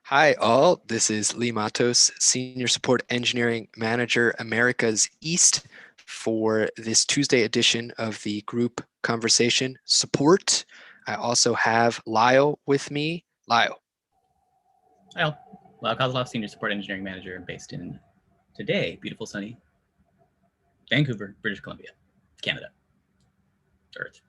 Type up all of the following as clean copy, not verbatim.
Hi, all. This is Lee Matos, Senior Support Engineering Manager, Americas East, for this Tuesday edition of the group conversation support. I also have Lyle with me. Lyle. Lyle Kozlov, Senior Support Engineering Manager, based in today, beautiful sunny Vancouver, British Columbia, Canada, Earth.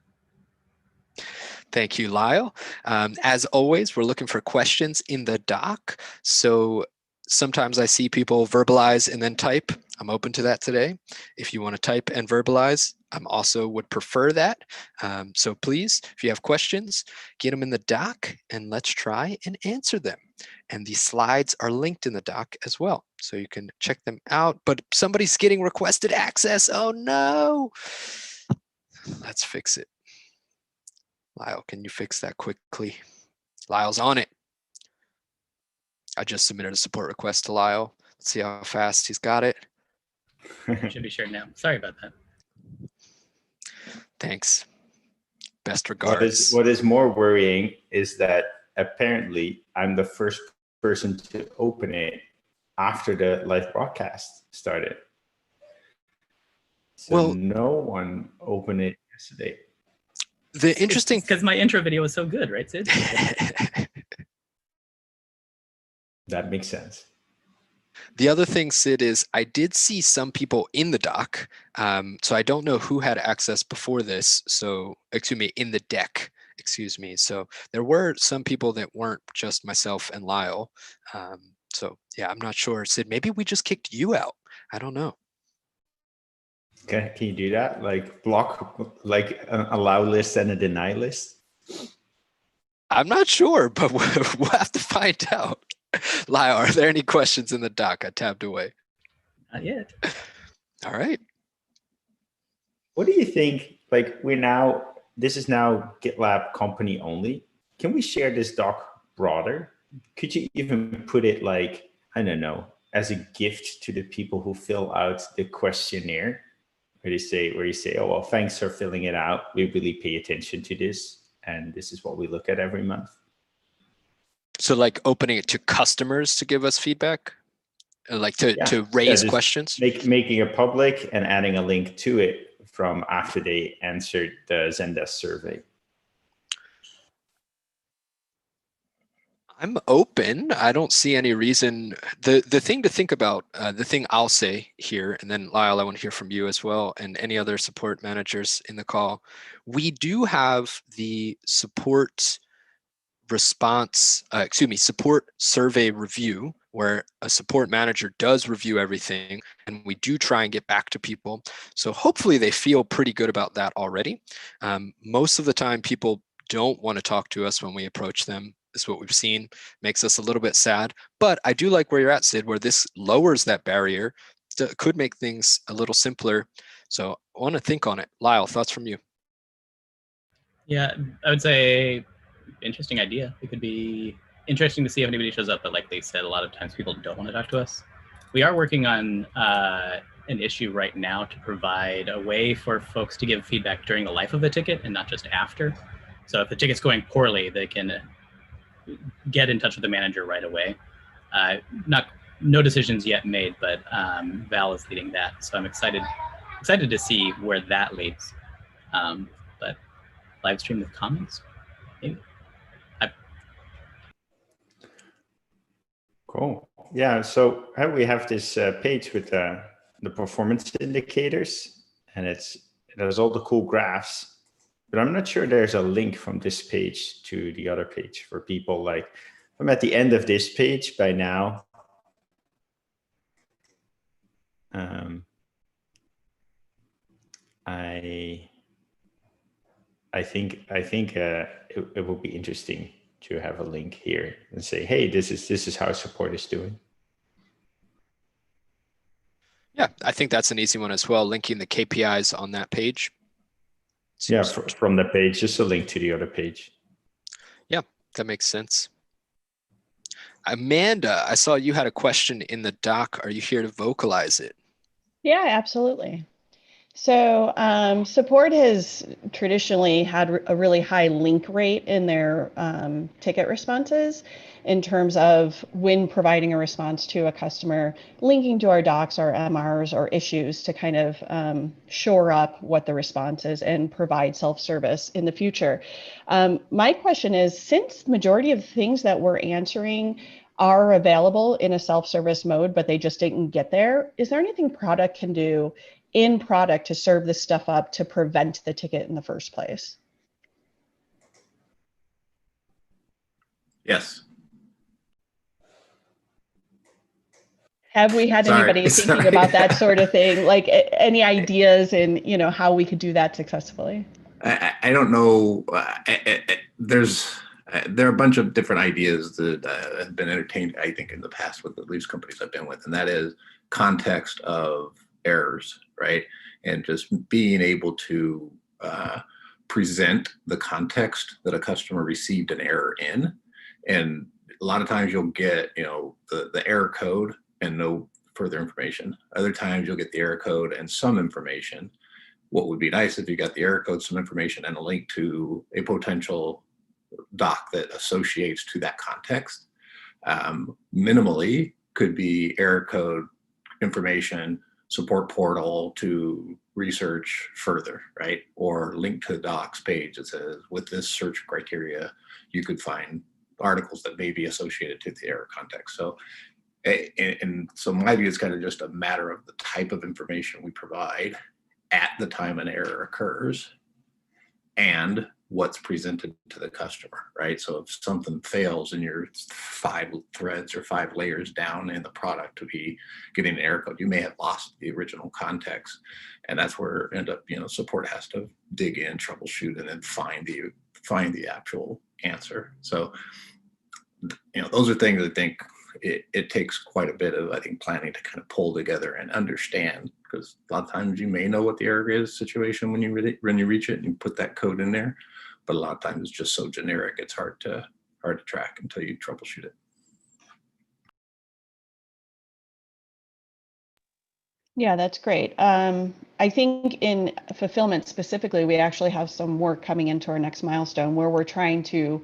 Thank you, Lyle. As always, we're looking for questions in the doc. So sometimes I see people verbalize and then type. I'm open to that today. If you want to type and verbalize, I'm also would prefer that. So please, if you have questions, get them in the doc and let's try and answer them. And the slides are linked in the doc as well, so you can check them out. But somebody's getting requested access. Oh no. Let's fix it. Lyle, can you fix that quickly? Lyle's on it. I just submitted a support request to Lyle. Let's see how fast he's got it. Should be shared now. Sorry about that. Thanks. Best regards. What is more worrying is that apparently I'm the first person to open it after the live broadcast started. So well, no one opened it yesterday. The interesting, because my intro video was so good, right, Sid? That makes sense. The other thing, Sid, is I did see some people in the doc. So I don't know who had access before this. So, excuse me, in the deck, excuse me. So there were some people that weren't just myself and Lyle. So yeah, I'm not sure. Sid, maybe we just kicked you out. I don't know. Can you do that? Like block, like an allow list and a deny list? I'm not sure, but we'll have to find out. Lyle, are there any questions in the doc? I tabbed away. Not yet. All right. What do you think? Like this is now GitLab company only. Can we share this doc broader? Could you even put it like, I don't know, as a gift to the people who fill out the questionnaire? Where you say, oh, well, thanks for filling it out. We really pay attention to this. And this is what we look at every month. So like opening it to customers to give us feedback? Like to raise questions? Making it public and adding a link to it from after they answered the Zendesk survey. I'm open. I don't see any reason. The thing to think about, the thing I'll say here, and then Lyle, I want to hear from you as well, and any other support managers in the call. We do have the support response, support survey review, where a support manager does review everything, and we do try and get back to people. So hopefully they feel pretty good about that already. Most of the time, people don't want to talk to us when we approach them. Is what we've seen. Makes us a little bit sad, but I do like where you're at, Sid, where this lowers that barrier, could make things a little simpler. So I want to think on it. Lyle, thoughts from you? Yeah, I would say interesting idea. It could be interesting to see if anybody shows up, but like they said, a lot of times people don't want to talk to us. We are working on an issue right now to provide a way for folks to give feedback during the life of a ticket and not just after. So if the ticket's going poorly, they can get in touch with the manager right away. No decisions yet made, but Val is leading that, so I'm excited to see where that leads. But live stream with comments, maybe. Cool. Yeah. So we have this page with the performance indicators, and there's all the cool graphs. But I'm not sure there's a link from this page to the other page for people. Like, I'm at the end of this page by now. I think it would be interesting to have a link here and say, hey, this is how support is doing. Yeah, I think that's an easy one as well, linking the KPIs on that page. Yeah, from the page, just a link to the other page. Yeah, that makes sense. Amanda, I saw you had a question in the doc. Are you here to vocalize it? Yeah, absolutely. So support has traditionally had a really high link rate in their ticket responses in terms of when providing a response to a customer, linking to our docs, our MRs, or issues to kind of shore up what the response is and provide self-service in the future. My question is, since the majority of things that we're answering are available in a self-service mode, but they just didn't get there, is there anything product can do in product to serve this stuff up to prevent the ticket in the first place? Yes. Have we had anybody thinking about that sort of thing? Like any ideas in, you know, how we could do that successfully? I don't know. There are a bunch of different ideas that have been entertained, I think, in the past with at least companies I've been with, and that is context of errors, right? And just being able to present the context that a customer received an error in. And a lot of times you'll get, you know, the error code and no further information. Other times you'll get the error code and some information. What would be nice if you got the error code, some information, and a link to a potential doc that associates to that context. Minimally could be error code, information, support portal to research further, right? Or link to the docs page that says, with this search criteria, you could find articles that may be associated to the error context. So, and so my view is kind of just a matter of the type of information we provide at the time an error occurs and what's presented to the customer, right? So if something fails and you're 5 threads or 5 layers down in the product to be getting an error code, you may have lost the original context. And that's where end up, you know, support has to dig in, troubleshoot, and then find the actual answer. So, you know, those are things I think it takes quite a bit of, I think, planning to kind of pull together and understand, because a lot of times you may know what the error is situation when you reach it and you put that code in there, but a lot of times it's just so generic it's hard to track until you troubleshoot it. Yeah, that's great. I think in fulfillment specifically, we actually have some work coming into our next milestone where we're trying to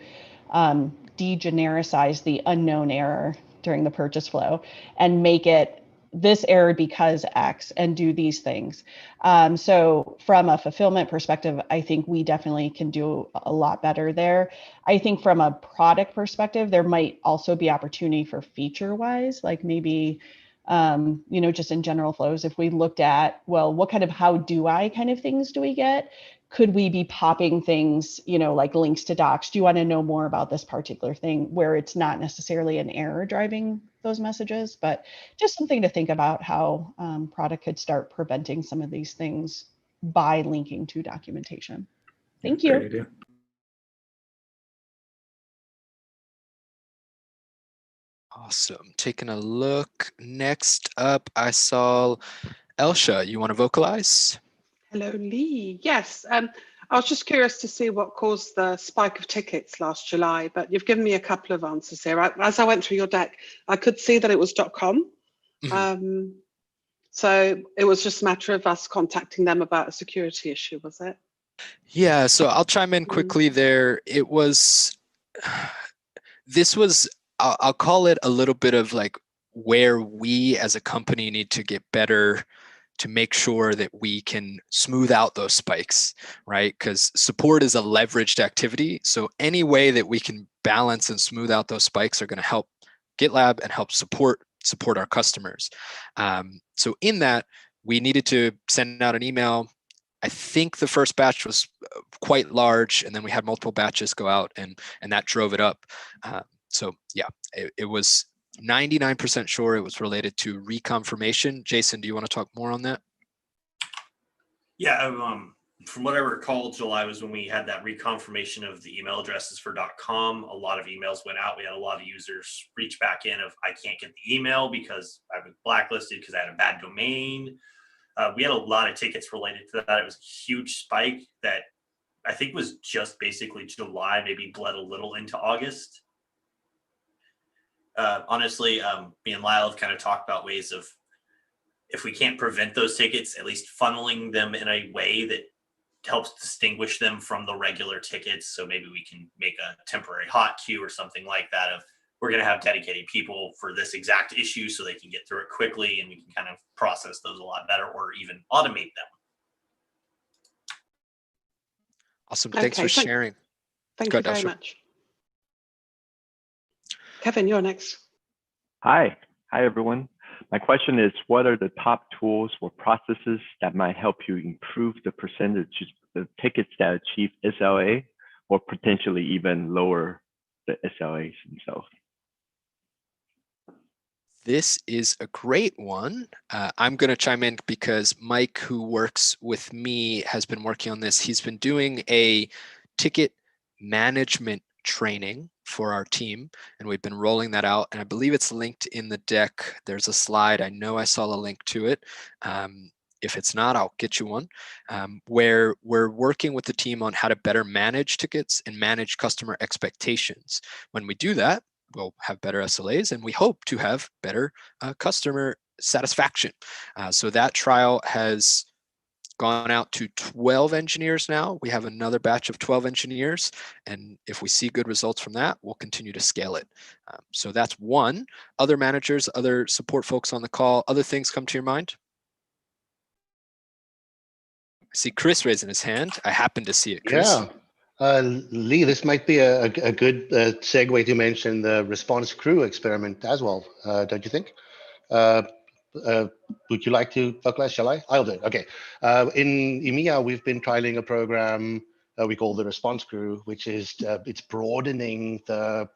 degenericize the unknown error during the purchase flow and make it this error because X and do these things. So from a fulfillment perspective, I think we definitely can do a lot better there. I think from a product perspective, there might also be opportunity for feature wise, like maybe you know, just in general flows, if we looked at, well, what kind of how do I kind of things do we get? Could we be popping things, you know, like links to docs? Do you want to know more about this particular thing, where it's not necessarily an error driving those messages, but just something to think about how product could start preventing some of these things by linking to documentation. Thank you. Great idea. Awesome. Taking a look. Next up, I saw Elsha. You want to vocalize? Hello, Lee. Yes, I was just curious to see what caused the spike of tickets last July, but you've given me a couple of answers here. As I went through your deck, I could see that it was .com. Mm-hmm. So it was just a matter of us contacting them about a security issue, was it? Yeah, so I'll chime in quickly there. It was, this was, I'll call it a little bit of like where we as a company need to get better to make sure that we can smooth out those spikes, right? Because support is a leveraged activity. So any way that we can balance and smooth out those spikes are going to help GitLab and help support our customers. So in that, we needed to send out an email. I think the first batch was quite large, and then we had multiple batches go out, and that drove it up. So yeah, it was 99% sure it was related to reconfirmation. Jason, do you want to talk more on that? Yeah, from what I recall, July was when we had that reconfirmation of the email addresses for .com. A lot of emails went out. We had a lot of users reach back in of, I can't get the email because I was blacklisted because I had a bad domain. We had a lot of tickets related to that. It was a huge spike that I think was just basically July, maybe bled a little into August. Honestly, me and Lyle have kind of talked about ways of if we can't prevent those tickets, at least funneling them in a way that helps distinguish them from the regular tickets. So maybe we can make a temporary hot queue or something like that of, we're going to have dedicated people for this exact issue so they can get through it quickly, and we can kind of process those a lot better, or even automate them. Awesome. Thanks for sharing. Thank you very much. Kevin, you're next. Hi, everyone. My question is, what are the top tools or processes that might help you improve the percentage of tickets that achieve SLA, or potentially even lower the SLAs themselves? This is a great one. I'm going to chime in because Mike, who works with me, has been working on this. He's been doing a ticket management training for our team, and we've been rolling that out. And I believe it's linked in the deck. There's a slide. I know I saw a link to it. If it's not, I'll get you one, where we're working with the team on how to better manage tickets and manage customer expectations. When we do that, we'll have better SLAs, and we hope to have better customer satisfaction. So that trial has gone out to 12 engineers now. We have another batch of 12 engineers, and if we see good results from that, we'll continue to scale it. So that's one. Other managers, other support folks on the call, other things come to your mind? I see Chris raising his hand. I happen to see it, Chris. Yeah. Lee, this might be a good segue to mention the response crew experiment as well, don't you think? Would you like to, Douglas? Shall I? I'll do it. Okay. In EMEA, we've been trialing a program we call the response crew, which is it's broadening the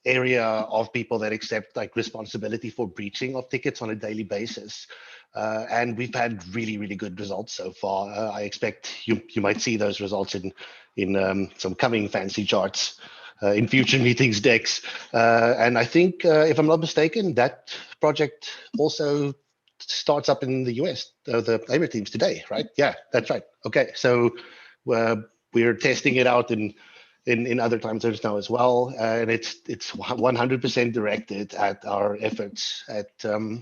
area of people that accept like responsibility for breaching of tickets on a daily basis. And we've had really, really good results so far. I expect you might see those results in some coming fancy charts in future meetings decks. And I think, if I'm not mistaken, that project also starts up in the US, the AIMER teams today, right? Yeah, that's right. Okay, so we're testing it out in other time zones now as well, and it's 100% directed at our efforts at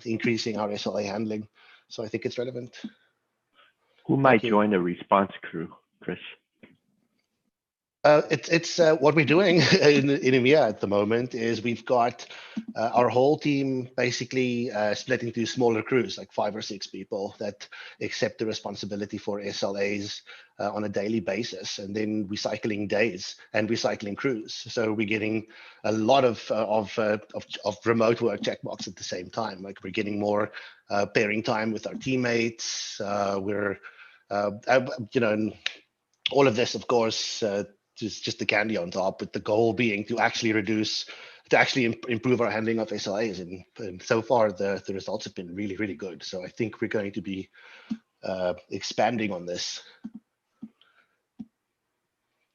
increasing our SLA handling. So I think it's relevant. Who might join the response crew, Chris? It's what we're doing in EMEA at the moment is we've got our whole team basically split into smaller crews, like 5 or 6 people that accept the responsibility for SLAs on a daily basis, and then recycling days and recycling crews. So we're getting a lot of remote work checkbox at the same time. Like we're getting more pairing time with our teammates. We're and all of this, of course. Just the candy on top, with the goal being to actually improve our handling of SLAs. And so far, the results have been really, really good. So I think we're going to be expanding on this.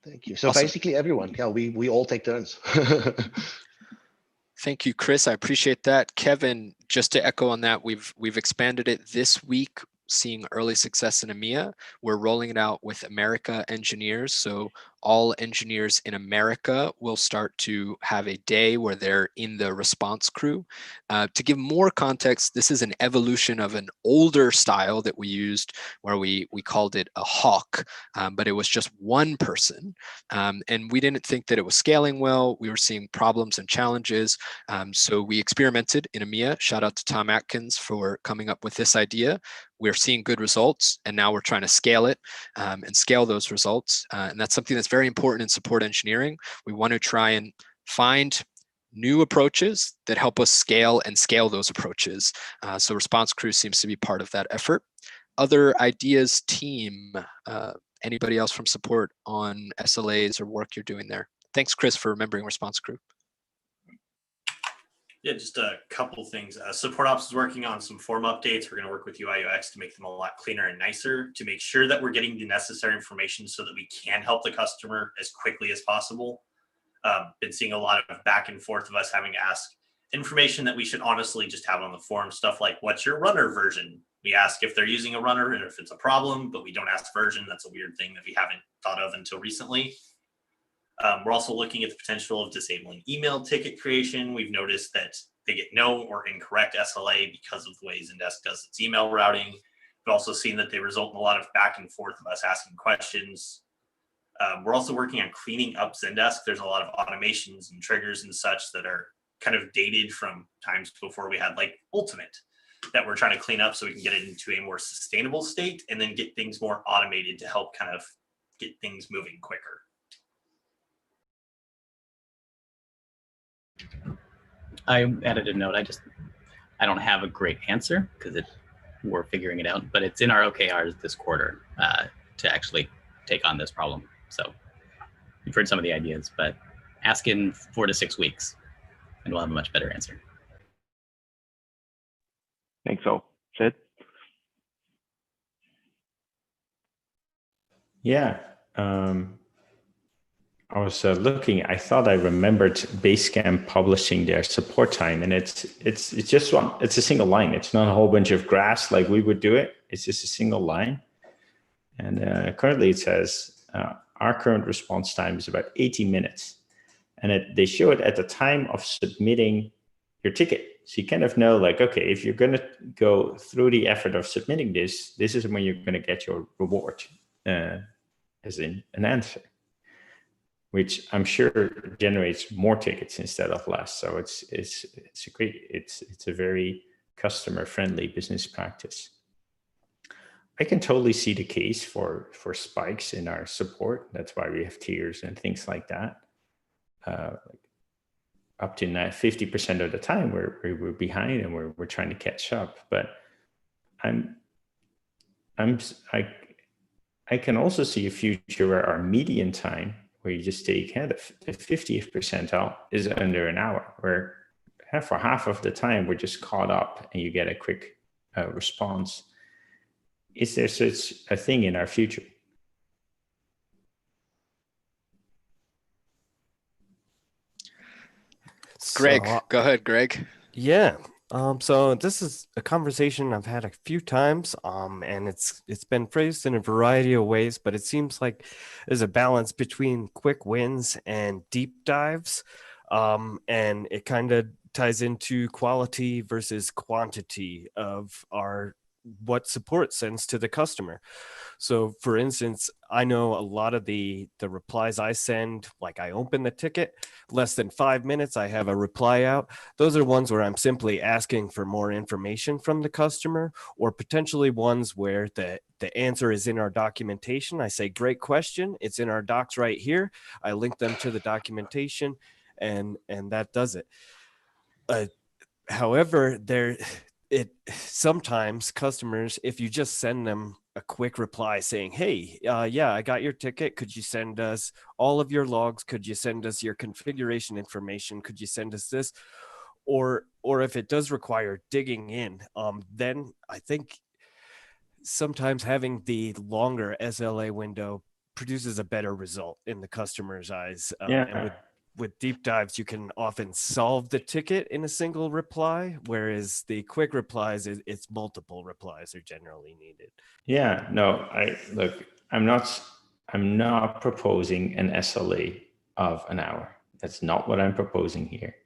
Thank you. So awesome. Basically everyone, yeah, we all take turns. Thank you, Chris. I appreciate that. Kevin, just to echo on that, we've expanded it this week, seeing early success in EMEA. We're rolling it out with America engineers. So all engineers in America will start to have a day where they're in the response crew. To give more context, this is an evolution of an older style that we used where we called it a hawk, but it was just one person. And we didn't think that it was scaling well. We were seeing problems and challenges. So we experimented in EMEA. Shout out to Tom Atkins for coming up with this idea. We're seeing good results, and now we're trying to scale it and scale those results. And that's something that's very important in support engineering. We want to try and find new approaches that help us scale those approaches. So response crew seems to be part of that effort. Other ideas, team, anybody else from support on SLAs or work you're doing there? Thanks, Chris, for remembering response crew. Yeah, just a couple things. Support Ops is working on some form updates. We're going to work with UI UX to make them a lot cleaner and nicer, to make sure that we're getting the necessary information so that we can help the customer as quickly as possible. Been seeing a lot of back and forth of us having to ask information that we should honestly just have on the forum. Stuff like, what's your runner version? We ask if they're using a runner and if it's a problem, but we don't ask version. That's a weird thing that we haven't thought of until recently. We're also looking at the potential of disabling email ticket creation. We've noticed that they get no or incorrect SLA because of the way Zendesk does its email routing. We've also seen that they result in a lot of back and forth of us asking questions. We're also working on cleaning up Zendesk. There's a lot of automations and triggers and such that are kind of dated from times before we had like Ultimate that we're trying to clean up so we can get it into a more sustainable state and then get things more automated to help kind of get things moving quicker. I added a note. I don't have a great answer because we're figuring it out, but it's in our OKRs this quarter to actually take on this problem. So you've heard some of the ideas, but ask in 4 to 6 weeks and we'll have a much better answer. Thanks all. Sid? Yeah. I was looking. I thought I remembered Basecamp publishing their support time, and it's just one. It's a single line. It's not a whole bunch of graphs like we would do it. It's just a single line. And currently it says our current response time is about 80 minutes, and they show it at the time of submitting your ticket. So you kind of know, like, okay, if you're going to go through the effort of submitting this is when you're going to get your reward, as in an answer, which I'm sure generates more tickets instead of less. So it's a great, it's a very customer friendly business practice. I can totally see the case for spikes in our support. That's why we have tiers and things like that. Up to 50% of the time we're behind and we're trying to catch up. But I can also see a future where our median time, where you just take the 50th percentile, is under an hour, where for half of the time we're just caught up and you get a quick response. Is there such a thing in our future? Greg, go ahead, Greg. Yeah. So this is a conversation I've had a few times, and it's been phrased in a variety of ways, but it seems like there's a balance between quick wins and deep dives, and it kind of ties into quality versus quantity of what support sends to the customer. So for instance, I know a lot of the replies I send, like I open the ticket, less than 5 minutes, I have a reply out. Those are ones where I'm simply asking for more information from the customer, or potentially ones where the answer is in our documentation. I say, great question. It's in our docs right here. I link them to the documentation and that does it. However, sometimes customers, if you just send them a quick reply saying, hey, yeah, I got your ticket. Could you send us all of your logs? Could you send us your configuration information? Could you send us this? Or if it does require digging in, then I think sometimes having the longer SLA window produces a better result in the customer's eyes. And with deep dives, you can often solve the ticket in a single reply, whereas the quick replies, it's multiple replies are generally needed. Yeah, no, I'm not proposing an SLA of an hour. That's not what I'm proposing here.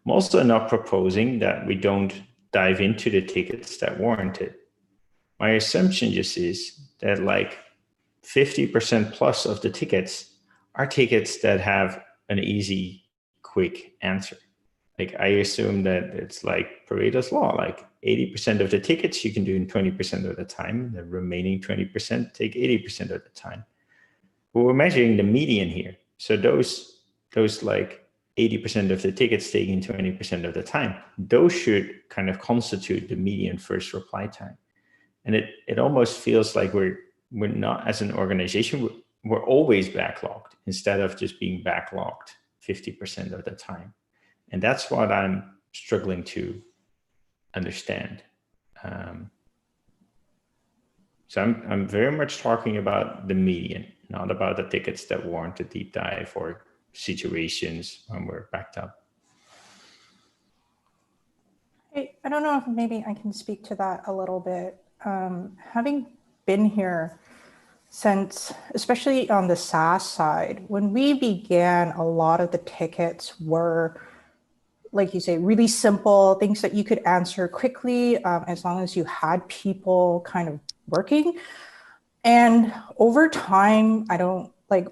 I'm also not proposing that we don't dive into the tickets that warrant it. My assumption just is that like 50% plus of the tickets are tickets that have an easy, quick answer. Like I assume that it's like Pareto's law, like 80% of the tickets you can do in 20% of the time, the remaining 20% take 80% of the time. But we're measuring the median here. So those like 80% of the tickets taking 20% of the time, those should kind of constitute the median first reply time. And it almost feels like we're not, as an organization, we're always backlogged instead of just being backlogged 50% of the time. And that's what I'm struggling to understand. So I'm very much talking about the median, not about the tickets that warrant a deep dive or situations when we're backed up. Hey, I don't know if maybe I can speak to that a little bit. Having been here since, especially on the SaaS side, when we began, a lot of the tickets were, like you say, really simple things that you could answer quickly, as long as you had people kind of working. And over time,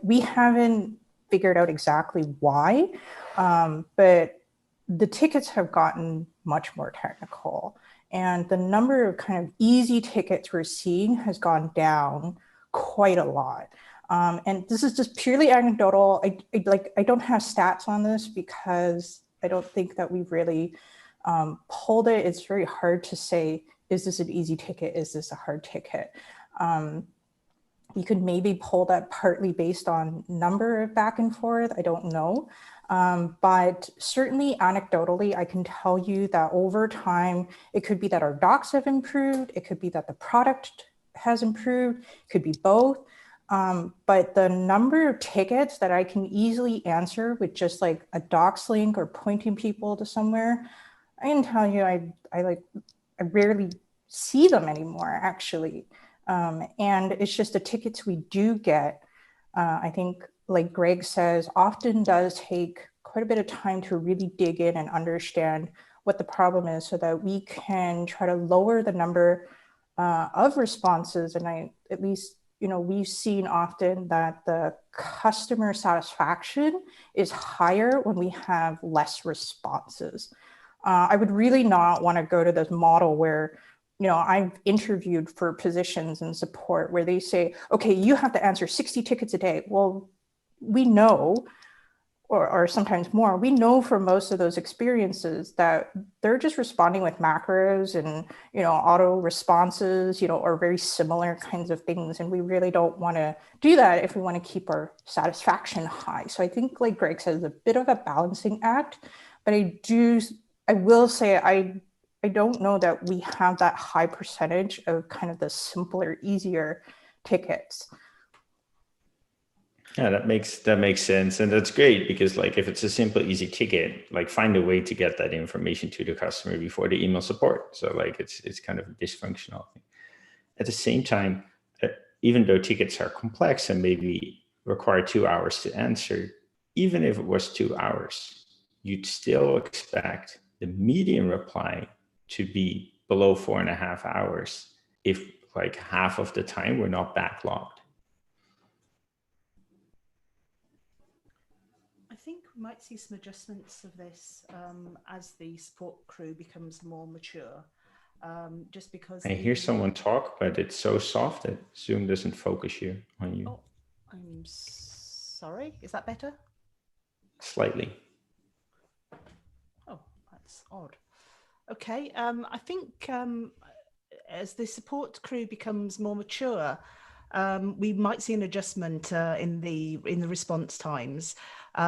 we haven't figured out exactly why, but the tickets have gotten much more technical. And the number of kind of easy tickets we're seeing has gone down quite a lot. And this is just purely anecdotal. I don't have stats on this because I don't think that we've really pulled it. It's very hard to say, is this an easy ticket? Is this a hard ticket? You could maybe pull that partly based on number of back and forth. I don't know. But certainly anecdotally, I can tell you that over time, it could be that our docs have improved. It could be that the product has improved. It could be both. But the number of tickets that I can easily answer with just like a docs link or pointing people to somewhere, I can tell you, I rarely see them anymore, actually. And it's just the tickets we do get, I think, like Greg says, often does take quite a bit of time to really dig in and understand what the problem is so that we can try to lower the number of responses. And at least, we've seen often that the customer satisfaction is higher when we have less responses. I would really not want to go to this model where I've interviewed for positions in support where they say, okay, you have to answer 60 tickets a day. Well, we know, or sometimes more, we know from most of those experiences that they're just responding with macros and, auto responses, or very similar kinds of things. And we really don't want to do that if we want to keep our satisfaction high. So I think, like Greg says, it's a bit of a balancing act, but I will say, I don't know that we have that high percentage of kind of the simpler, easier tickets. Yeah, that makes sense. And that's great because like if it's a simple, easy ticket, like find a way to get that information to the customer before the email support. So like it's kind of a dysfunctional thing. At the same time, even though tickets are complex and maybe require 2 hours to answer, even if it was 2 hours, you'd still expect the median reply to be below 4.5 hours if like half of the time we're not backlogged. I think we might see some adjustments of this as the support crew becomes more mature. Just because I hear someone talk, but it's so soft that Zoom doesn't focus on you. Oh, I'm sorry. Is that better? Slightly. Oh, that's odd. Okay. I think as the support crew becomes more mature, we might see an adjustment in the response times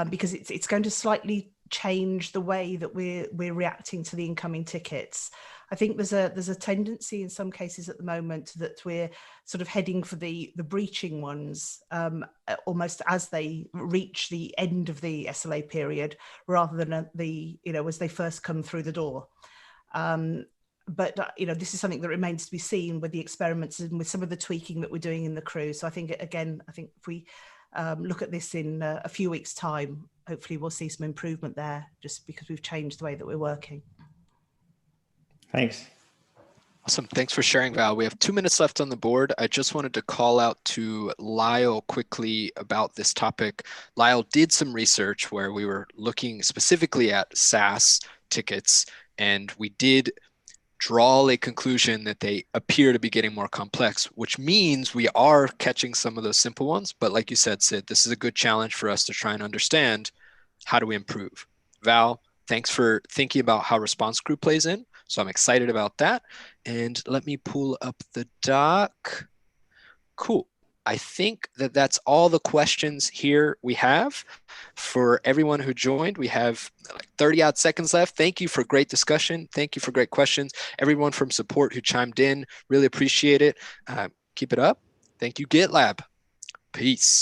because it's going to slightly change the way that we're reacting to the incoming tickets. I think there's a tendency in some cases at the moment that we're sort of heading for the breaching ones almost as they reach the end of the SLA period rather than as they first come through the door. But this is something that remains to be seen with the experiments and with some of the tweaking that we're doing in the crew. So I think if we look at this in a few weeks' time, hopefully we'll see some improvement there just because we've changed the way that we're working. Thanks. Awesome. Thanks for sharing, Val. We have 2 minutes left on the board. I just wanted to call out to Lyle quickly about this topic. Lyle did some research where we were looking specifically at SaaS tickets, and we did draw a conclusion that they appear to be getting more complex, which means we are catching some of those simple ones. But like you said, Sid, this is a good challenge for us to try and understand how do we improve. Val, thanks for thinking about how response crew plays in. So I'm excited about that. And let me pull up the doc. Cool. I think that that's all the questions here we have. For everyone who joined, we have like 30 odd seconds left. Thank you for great discussion. Thank you for great questions. Everyone from support who chimed in, really appreciate it. Keep it up. Thank you, GitLab. Peace.